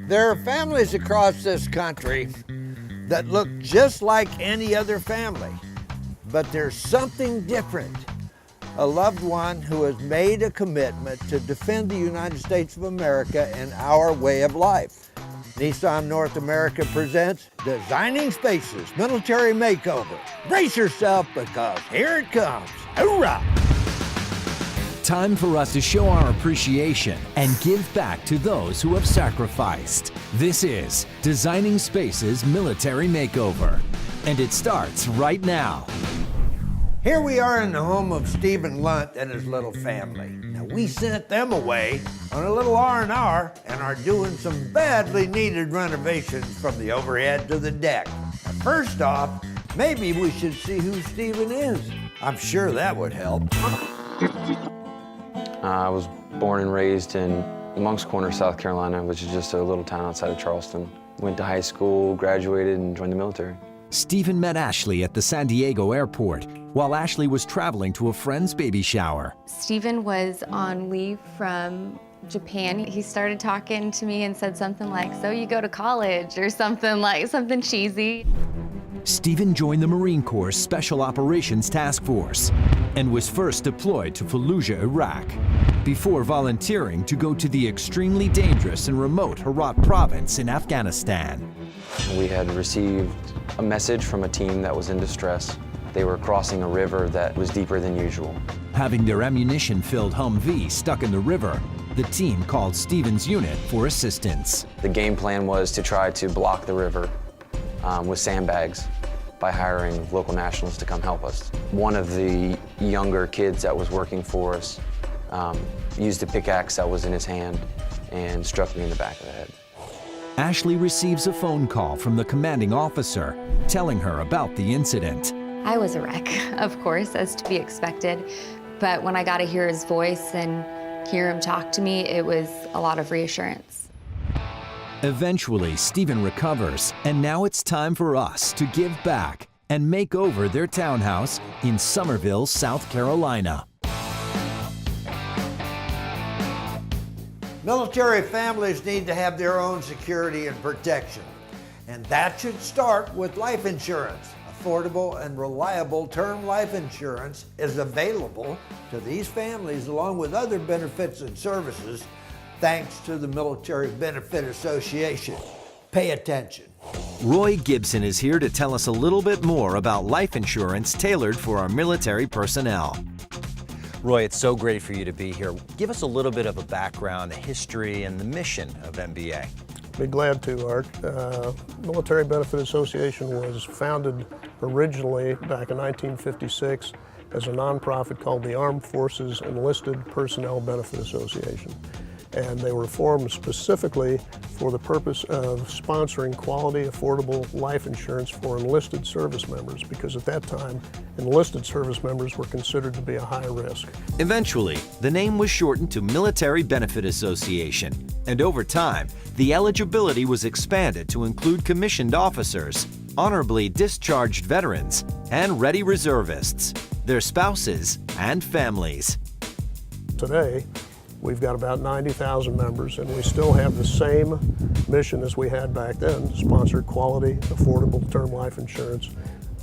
There are families across this country that look just like any other family, but there's something different. A loved one who has made a commitment to defend the United States of America and our way of life. Nissan North America presents Designing Spaces Military Makeover. Brace yourself because here it comes. Hoorah! Time for us to show our appreciation and give back to those who have sacrificed. This is Designing Spaces Military Makeover, and it starts right now. Here we are in the home of Stephen Lunt and his little family. Now, we sent them away on a little R&R and are doing some badly needed renovations from the overhead to the deck. Now, first off, maybe we should see who Stephen is. I'm sure that would help. I was born and raised in Moncks Corner, South Carolina, which is just a little town outside of Charleston. Went to high school, graduated, and joined the military. Stephen met Ashley at the San Diego airport while Ashley was traveling to a friend's baby shower. Stephen was on leave from Japan. He started talking to me and said something like, "So you go to college," or something cheesy. Stephen joined the Marine Corps Special Operations Task Force and was first deployed to Fallujah, Iraq, before volunteering to go to the extremely dangerous and remote Herat province in Afghanistan. We had received a message from a team that was in distress. They were crossing a river that was deeper than usual. Having their ammunition-filled Humvee stuck in the river, the team called Stephen's unit for assistance. The game plan was to try to block the river with sandbags by hiring local nationals to come help us. One of the younger kids that was working for us used a pickaxe that was in his hand and struck me in the back of the head. Ashley receives a phone call from the commanding officer telling her about the incident. I was a wreck, of course, as to be expected. But when I got to hear his voice and hear him talk to me, it was a lot of reassurance. Eventually, Stephen recovers, and now it's time for us to give back and make over their townhouse in Somerville, South Carolina. Military families need to have their own security and protection, and that should start with life insurance. Affordable and reliable term life insurance is available to these families along with other benefits and services thanks to the Military Benefit Association. Pay attention. Roy Gibson is here to tell us a little bit more about life insurance tailored for our military personnel. Roy, it's so great for you to be here. Give us a little bit of a background, the history, and the mission of MBA. Be glad to, Art. Military Benefit Association was founded originally back in 1956 as a nonprofit called the Armed Forces Enlisted Personnel Benefit Association. And they were formed specifically for the purpose of sponsoring quality, affordable life insurance for enlisted service members, because at that time, enlisted service members were considered to be a high risk. Eventually, the name was shortened to Military Benefit Association, and over time, the eligibility was expanded to include commissioned officers, honorably discharged veterans, and ready reservists, their spouses, and families. Today, we've got about 90,000 members, and we still have the same mission as we had back then, to sponsor quality, affordable term life insurance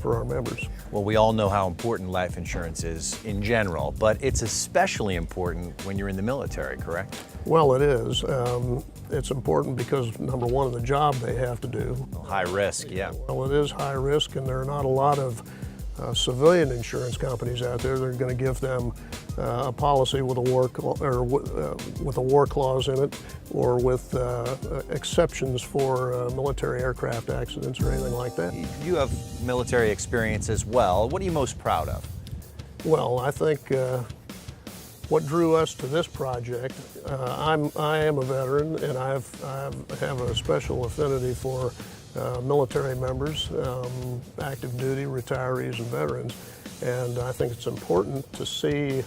for our members. Well, we all know how important life insurance is in general, but it's especially important when you're in the military, correct? Well, it is. It's important because, number one, of the job they have to do. High risk, yeah. Well, it is high risk, and there are not a lot of civilian insurance companies out there that are going to give them a policy with a war clause in it, or with exceptions for military aircraft accidents or anything like that. You have military experience as well. What are you most proud of? Well, I think what drew us to this project, I am a veteran, and I have a special affinity for military members, active duty, retirees, and veterans. And I think it's important to see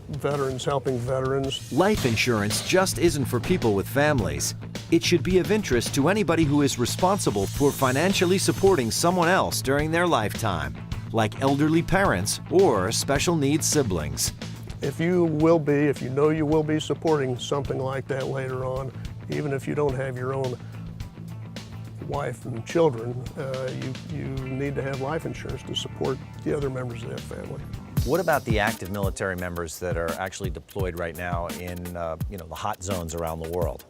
veterans helping veterans. Life insurance just isn't for people with families. It should be of interest to anybody who is responsible for financially supporting someone else during their lifetime, like elderly parents or special needs siblings. If you know you will be supporting something like that later on, even if you don't have your own wife and children, you need to have life insurance to support the other members of that family. What about the active military members that are actually deployed right now in the hot zones around the world?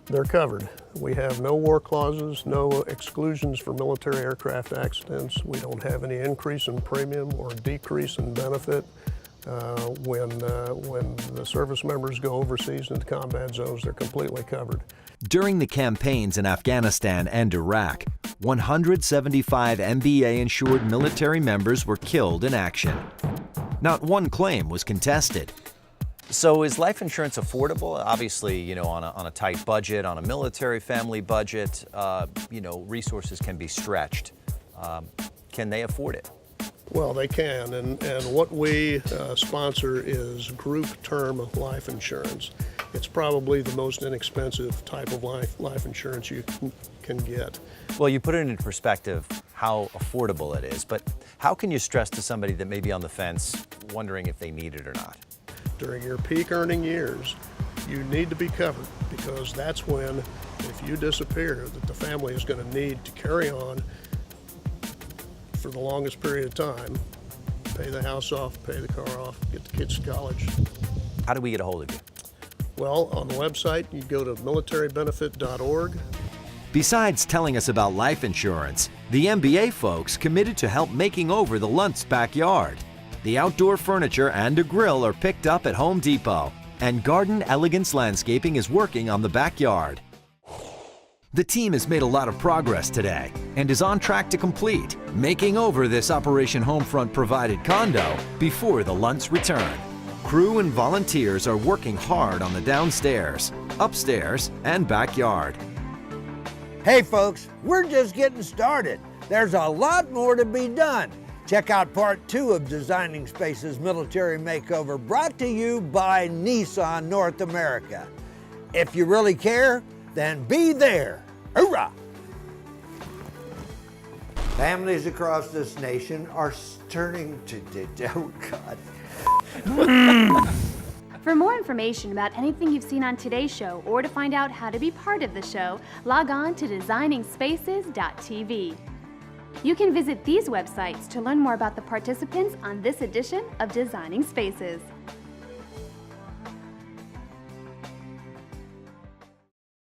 They're covered. We have no war clauses, no exclusions for military aircraft accidents. We don't have any increase in premium or decrease in benefit. When the service members go overseas into combat zones, they're completely covered. During the campaigns in Afghanistan and Iraq, 175 MBA-insured military members were killed in action. Not one claim was contested. So is life insurance affordable? Obviously, on a tight budget, on a military family budget, resources can be stretched. Can they afford it? Well, they can, and what we sponsor is group term life insurance. It's probably the most inexpensive type of life insurance you can get. Well, you put it into perspective how affordable it is, but how can you stress to somebody that may be on the fence wondering if they need it or not? During your peak earning years, you need to be covered, because that's when, if you disappear, that the family is going to need to carry on for the longest period of time, pay the house off, pay the car off, get the kids to college. How do we get a hold of you? Well, on the website, you go to militarybenefit.org. Besides telling us about life insurance, the MBA folks committed to help making over the Luntz backyard. The outdoor furniture and a grill are picked up at Home Depot, and Garden Elegance Landscaping is working on the backyard. The team has made a lot of progress today and is on track to complete making over this Operation Homefront provided condo before the Luntz return. Crew and volunteers are working hard on the downstairs, upstairs, and backyard. Hey folks, we're just getting started. There's a lot more to be done. Check out part 2 of Designing Spaces Military Makeover, brought to you by Nissan North America. If you really care, then be there. Hoorah! Families across this nation are turning to, oh God. For more information about anything you've seen on today's show, or to find out how to be part of the show, log on to designingspaces.tv. You can visit these websites to learn more about the participants on this edition of Designing Spaces.